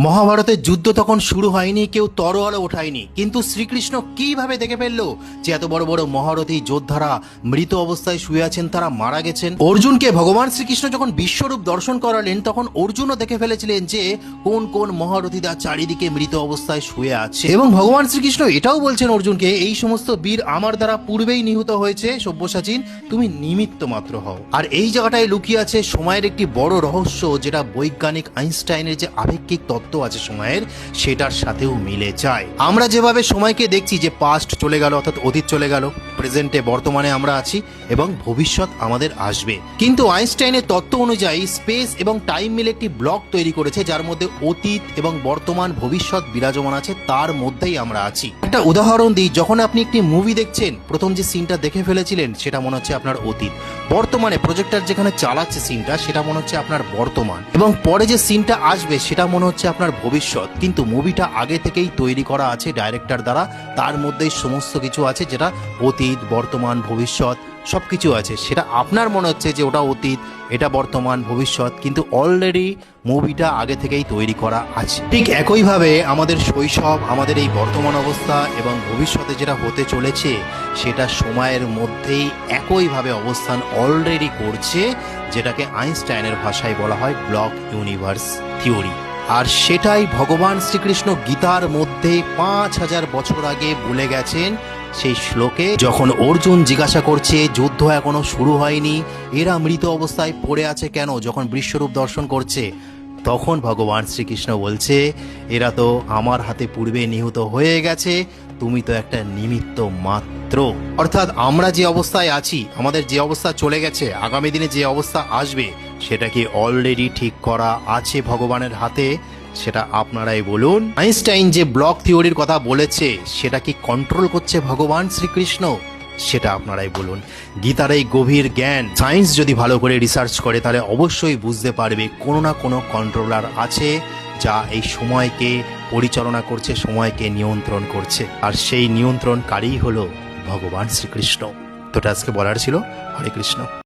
মহাভারতের যুদ্ধ তখন শুরু হয়নি, কেউ তরোয়ালও ওঠায়নি, কিন্তু শ্রীকৃষ্ণ কিভাবে দেখে ফেললো যে এত বড় বড় মহারথী যোদ্ধারা মৃত অবস্থায় শুয়ে আছেন, তারা মারা গেছেন। অর্জুনকে ভগবান শ্রীকৃষ্ণ যখন বিশ্বরূপ দর্শন করালেন তখন অর্জুনও দেখে ফেলেছিলেন যে কোন কোন মহারথীরা চারিদিকে মৃত অবস্থায় শুয়ে আছে। এবং ভগবান শ্রীকৃষ্ণ এটাও বলছেন অর্জুনকে, এই সমস্ত বীর আমার দ্বারা পূর্বেই নিহত হয়েছে, সব্যসাচীন তুমি নিমিত্ত মাত্র হও। আর এই জায়গাটায় লুকিয়ে আছে সময়ের একটি বড় রহস্য, যেটা বৈজ্ঞানিক আইনস্টাইনের যে আপেক্ষিক তত্ত্ব আছে সময়ের, সেটার সাথেও মিলে যায়। আমরা যেভাবে সময়কে দেখছি যে পাস্ট চলে গেল, অর্থাৎ অতীত চলে গেল, প্রেজেন্টে বর্তমানে আমরা আছি এবং ভবিষ্যৎ আমাদের আসবে, কিন্তু আইনস্টাইনের তত্ত্ব অনুযায়ী স্পেস এবং টাইম মিলে একটি ব্লক তৈরি করেছে যার মধ্যে অতীত এবং বর্তমান ভবিষ্যৎ বিরাজমান আছে, তার মধ্যেই আমরা আছি। একটা উদাহরণ দিই, যখন আপনি একটি মুভি দেখছেন, প্রথম যে সিনটা দেখে ফেলেছিলেন সেটা মনে হচ্ছে আপনার অতীত, বর্তমানে প্রজেক্টর যেখানে চালাচ্ছে সিনটা সেটা মনে হচ্ছে আপনার বর্তমান, এবং পরে যে সিনটা আসবে সেটা মনে হচ্ছে আপনার ভবিষ্যৎ। কিন্তু মুভিটা আগে থেকেই তৈরি করা আছে ডাইরেক্টর দ্বারা, তার মধ্যেই সমস্ত কিছু আছে যেটা অতীত, বর্তমান, ভবিষ্যৎ সবকিছু আছে। সেটা আপনার মনে হচ্ছে যে ওটা অতীত, এটা বর্তমান, ভবিষ্যৎ, কিন্তু অলরেডি মুভিটা আগে থেকেই তৈরি করা আছে। ঠিক একইভাবে আমাদের শৈশব, আমাদের এই বর্তমান অবস্থা এবং ভবিষ্যতে যেটা হতে চলেছে সেটা সময়ের মধ্যেই একইভাবে অবস্থান অলরেডি করছে, যেটাকে আইনস্টাইনের ভাষায় বলা হয় ব্লক ইউনিভার্স থিওরি। আর সেটাই ভগবান শ্রীকৃষ্ণ গীতার মধ্যে 5000 বছর আগে বলে গেছেন। সেই শ্লোকে যখন অর্জুন জিজ্ঞাসা করছে যুদ্ধ এখনো শুরু হয়নি, এরা মৃত অবস্থায় পড়ে আছে কেন, যখন বিশ্বরূপ দর্শন করছে, তখন ভগবান শ্রীকৃষ্ণ বলছে এরা তো আমার হাতে পূর্বে নিহত হয়ে গেছে, তুমি তো একটা নিমিত্ত মাত্র। অর্থাৎ আমরা যে অবস্থায় আছি, আমাদের যে অবস্থা চলে গেছে, আগামী দিনে যে অবস্থা আসবে সেটা কি অলরেডি ঠিক করা আছে ভগবানের হাতে? সেটা আপনারাই বলুন। আইনস্টাইন যে ব্লক থিওরির কথা বলেছে সেটা কি কন্ট্রোল করছে ভগবান শ্রীকৃষ্ণ? সেটা আপনারাই বলুন। গীতার এই গভীর জ্ঞান সায়েন্স যদি ভালো করে রিসার্চ করে তাহলে অবশ্যই বুঝতে পারবে কোনো না কোনো কন্ট্রোলার আছে যা এই সময়কে পরিচালনা করছে, সময়কে নিয়ন্ত্রণ করছে, আর সেই নিয়ন্ত্রণকারী হলো ভগবান শ্রীকৃষ্ণ। তো আজকে বলার ছিল। হরে কৃষ্ণ।